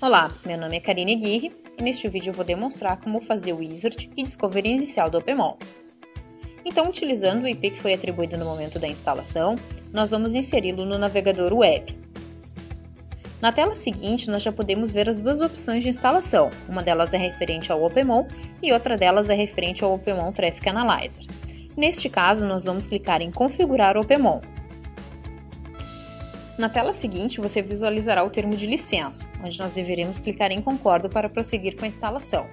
Olá, meu nome é Karine Aguirre e neste vídeo eu vou demonstrar como fazer o Wizard e Discovery inicial do OPMOL. Então, utilizando o IP que foi atribuído no momento da instalação, nós vamos inseri-lo no navegador web. Na tela seguinte, nós já podemos ver as duas opções de instalação, uma delas é referente ao OPMOL e outra delas é referente ao OPMOL Traffic Analyzer. Neste caso, nós vamos clicar em Configurar o OPMOL. Na tela seguinte, você visualizará o termo de licença, onde nós deveremos clicar em Concordo para prosseguir com a instalação.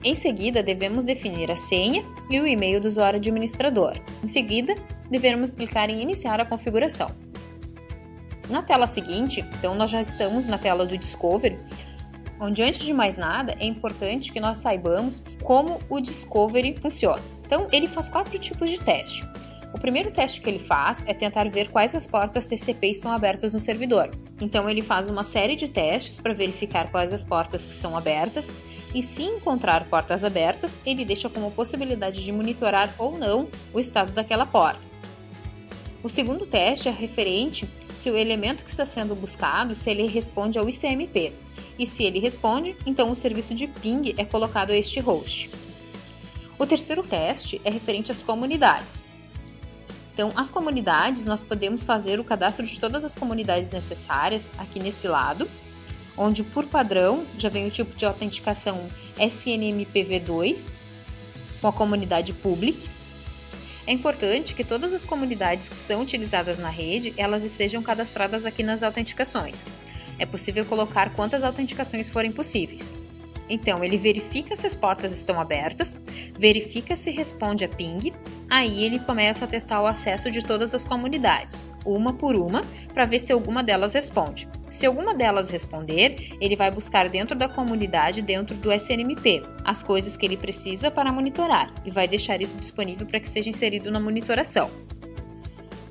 Em seguida, devemos definir a senha e o e-mail do usuário administrador. Em seguida, devemos clicar em Iniciar a configuração. Na tela seguinte, então nós já estamos na tela do Discovery, onde antes de mais nada é importante que nós saibamos como o Discovery funciona. Então, ele faz 4 tipos de teste. O primeiro teste que ele faz é tentar ver quais as portas TCP estão abertas no servidor. Então ele faz uma série de testes para verificar quais as portas que estão abertas e se encontrar portas abertas, ele deixa como possibilidade de monitorar ou não o estado daquela porta. O segundo teste é referente se o elemento que está sendo buscado, se ele responde ao ICMP. E se ele responde, então o serviço de ping é colocado a este host. O terceiro teste é referente às comunidades. Então, as comunidades, nós podemos fazer o cadastro de todas as comunidades necessárias aqui nesse lado, onde por padrão já vem o tipo de autenticação SNMPv2 com a comunidade public. É importante que todas as comunidades que são utilizadas na rede, elas estejam cadastradas aqui nas autenticações. É possível colocar quantas autenticações forem possíveis. Então, ele verifica se as portas estão abertas, verifica se responde a ping, aí ele começa a testar o acesso de todas as comunidades, uma por uma, para ver se alguma delas responde. Se alguma delas responder, ele vai buscar dentro da comunidade, dentro do SNMP, as coisas que ele precisa para monitorar e vai deixar isso disponível para que seja inserido na monitoração.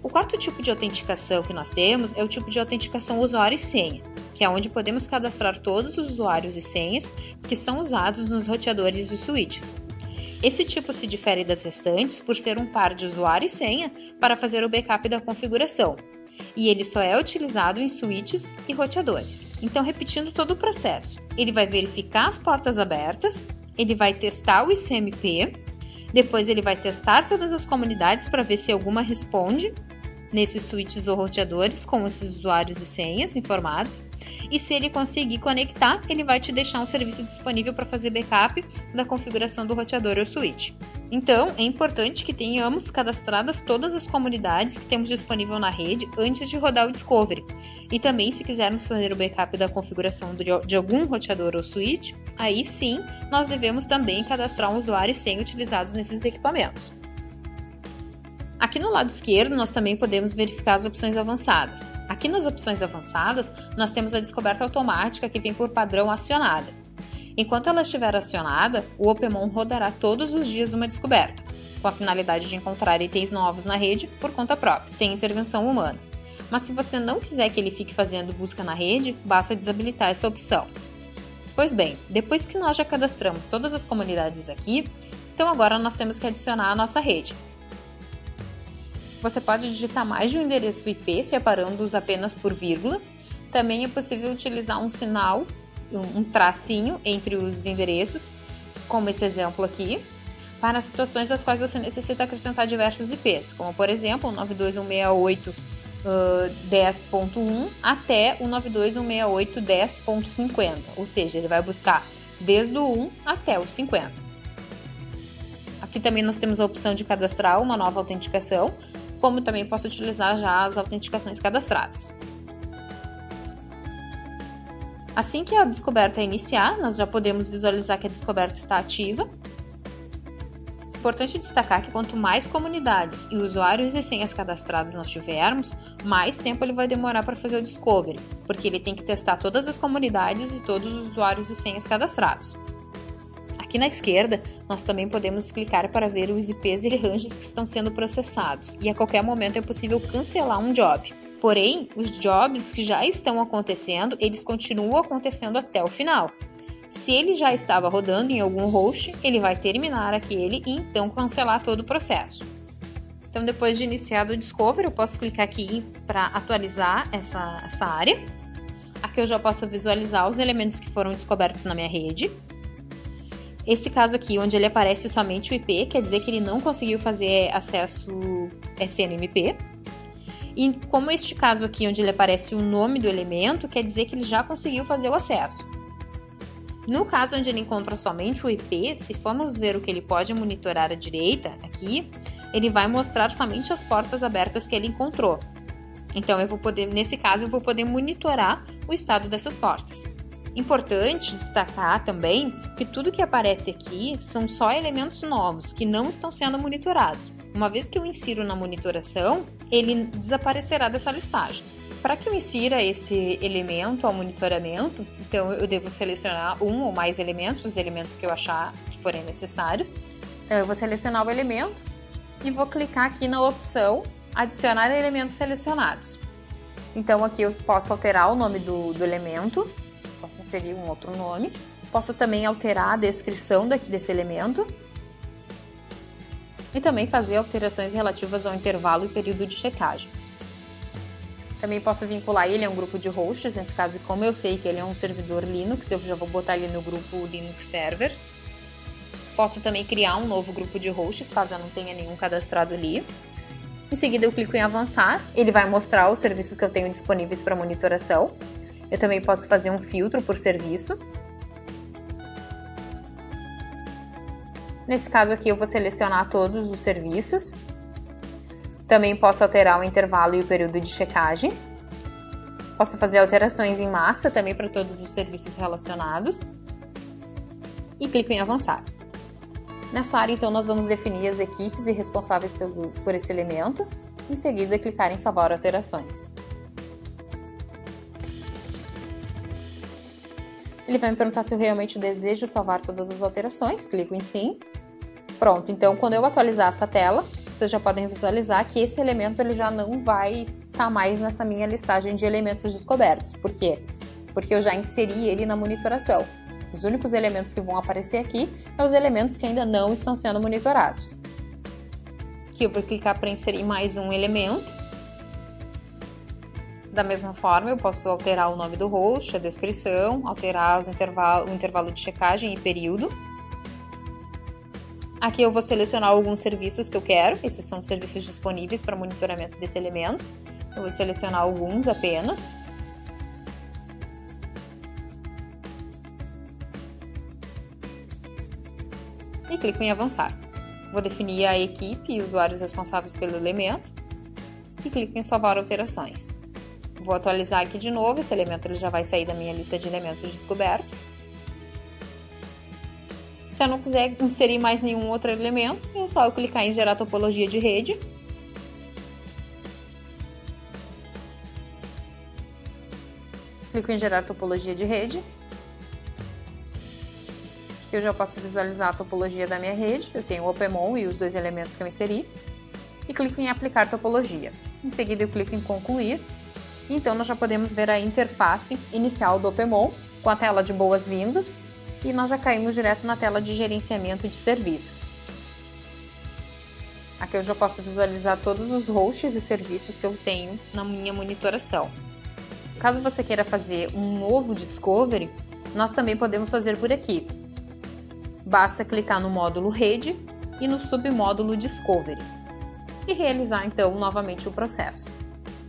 O quarto tipo de autenticação que nós temos é o tipo de autenticação usuário e senha, que é onde podemos cadastrar todos os usuários e senhas que são usados nos roteadores e switches. Esse tipo se difere das restantes por ser um par de usuário e senha para fazer o backup da configuração, e ele só é utilizado em switches e roteadores. Então, repetindo todo o processo, ele vai verificar as portas abertas, ele vai testar o ICMP, depois ele vai testar todas as comunidades para ver se alguma responde nesses switches ou roteadores com esses usuários e senhas informados. E se ele conseguir conectar, ele vai te deixar um serviço disponível para fazer backup da configuração do roteador ou switch. Então, é importante que tenhamos cadastradas todas as comunidades que temos disponível na rede antes de rodar o Discovery. E também, se quisermos fazer o backup da configuração de algum roteador ou switch, aí sim, nós devemos também cadastrar um usuário e senha utilizados nesses equipamentos. Aqui no lado esquerdo, nós também podemos verificar as opções avançadas. Aqui nas opções avançadas, nós temos a descoberta automática que vem por padrão acionada. Enquanto ela estiver acionada, o OPMOL rodará todos os dias uma descoberta, com a finalidade de encontrar itens novos na rede por conta própria, sem intervenção humana. Mas se você não quiser que ele fique fazendo busca na rede, basta desabilitar essa opção. Pois bem, depois que nós já cadastramos todas as comunidades aqui, então agora nós temos que adicionar a nossa rede. Você pode digitar mais de um endereço IP, separando-os apenas por vírgula. Também é possível utilizar um sinal, um tracinho entre os endereços, como esse exemplo aqui, para situações nas quais você necessita acrescentar diversos IPs, como por exemplo o 92168.10.1 até o 92168.10.50, ou seja, ele vai buscar desde o 1 até o 50. Aqui também nós temos a opção de cadastrar uma nova autenticação, como também posso utilizar já as autenticações cadastradas. Assim que a descoberta iniciar, nós já podemos visualizar que a descoberta está ativa. Importante destacar que quanto mais comunidades e usuários e senhas cadastrados nós tivermos, mais tempo ele vai demorar para fazer o Discovery, porque ele tem que testar todas as comunidades e todos os usuários e senhas cadastrados. Aqui na esquerda, nós também podemos clicar para ver os IPs e ranges que estão sendo processados, e a qualquer momento é possível cancelar um job. Porém, os jobs que já estão acontecendo, eles continuam acontecendo até o final. Se ele já estava rodando em algum host, ele vai terminar aquele e então cancelar todo o processo. Então, depois de iniciado o Discovery, eu posso clicar aqui para atualizar essa área. Aqui eu já posso visualizar os elementos que foram descobertos na minha rede. Esse caso aqui, onde ele aparece somente o IP, quer dizer que ele não conseguiu fazer acesso SNMP. E como este caso aqui, onde ele aparece o nome do elemento, quer dizer que ele já conseguiu fazer o acesso. No caso onde ele encontra somente o IP, se formos ver o que ele pode monitorar à direita, aqui, ele vai mostrar somente as portas abertas que ele encontrou. Então, nesse caso, eu vou poder monitorar o estado dessas portas. Importante destacar também que tudo que aparece aqui são só elementos novos, que não estão sendo monitorados. Uma vez que eu insiro na monitoração, ele desaparecerá dessa listagem. Para que eu insira esse elemento ao monitoramento, então eu devo selecionar um ou mais elementos, os elementos que eu achar que forem necessários. Então eu vou selecionar o elemento e vou clicar aqui na opção adicionar elementos selecionados. Então aqui eu posso alterar o nome do elemento, posso inserir um outro nome, posso também alterar a descrição desse elemento e também fazer alterações relativas ao intervalo e período de checagem. Também posso vincular ele a um grupo de hosts, nesse caso, como eu sei que ele é um servidor Linux, eu já vou botar ele no grupo Linux Servers. Posso também criar um novo grupo de hosts, caso eu não tenha nenhum cadastrado ali. Em seguida eu clico em avançar, ele vai mostrar os serviços que eu tenho disponíveis para monitoração. Eu também posso fazer um filtro por serviço. Nesse caso aqui eu vou selecionar todos os serviços. Também posso alterar o intervalo e o período de checagem. Posso fazer alterações em massa também para todos os serviços relacionados. E clico em avançar. Nessa área, então, nós vamos definir as equipes e responsáveis por esse elemento. Em seguida, clicar em salvar alterações. Ele vai me perguntar se eu realmente desejo salvar todas as alterações. Clico em sim. Pronto, então quando eu atualizar essa tela, vocês já podem visualizar que esse elemento ele já não vai estar mais nessa minha listagem de elementos descobertos. Por quê? Porque eu já inseri ele na monitoração. Os únicos elementos que vão aparecer aqui são os elementos que ainda não estão sendo monitorados. Aqui eu vou clicar para inserir mais um elemento. Da mesma forma, eu posso alterar o nome do host, a descrição, alterar o intervalo de checagem e período. Aqui eu vou selecionar alguns serviços que eu quero, esses são os serviços disponíveis para monitoramento desse elemento. Eu vou selecionar alguns apenas. E clico em avançar. Vou definir a equipe e usuários responsáveis pelo elemento. E clico em salvar alterações. Vou atualizar aqui de novo, esse elemento ele já vai sair da minha lista de elementos descobertos. Se eu não quiser inserir mais nenhum outro elemento, é só eu clicar em gerar topologia de rede. Clico em gerar topologia de rede. Aqui eu já posso visualizar a topologia da minha rede, eu tenho o OpenMon e os dois elementos que eu inseri. E clico em aplicar topologia. Em seguida eu clico em concluir. Então nós já podemos ver a interface inicial do OpenMon com a tela de boas-vindas e nós já caímos direto na tela de gerenciamento de serviços. Aqui eu já posso visualizar todos os hosts e serviços que eu tenho na minha monitoração. Caso você queira fazer um novo discovery, nós também podemos fazer por aqui. Basta clicar no módulo rede e no submódulo discovery e realizar então novamente o processo.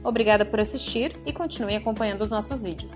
Obrigada por assistir e continue acompanhando os nossos vídeos.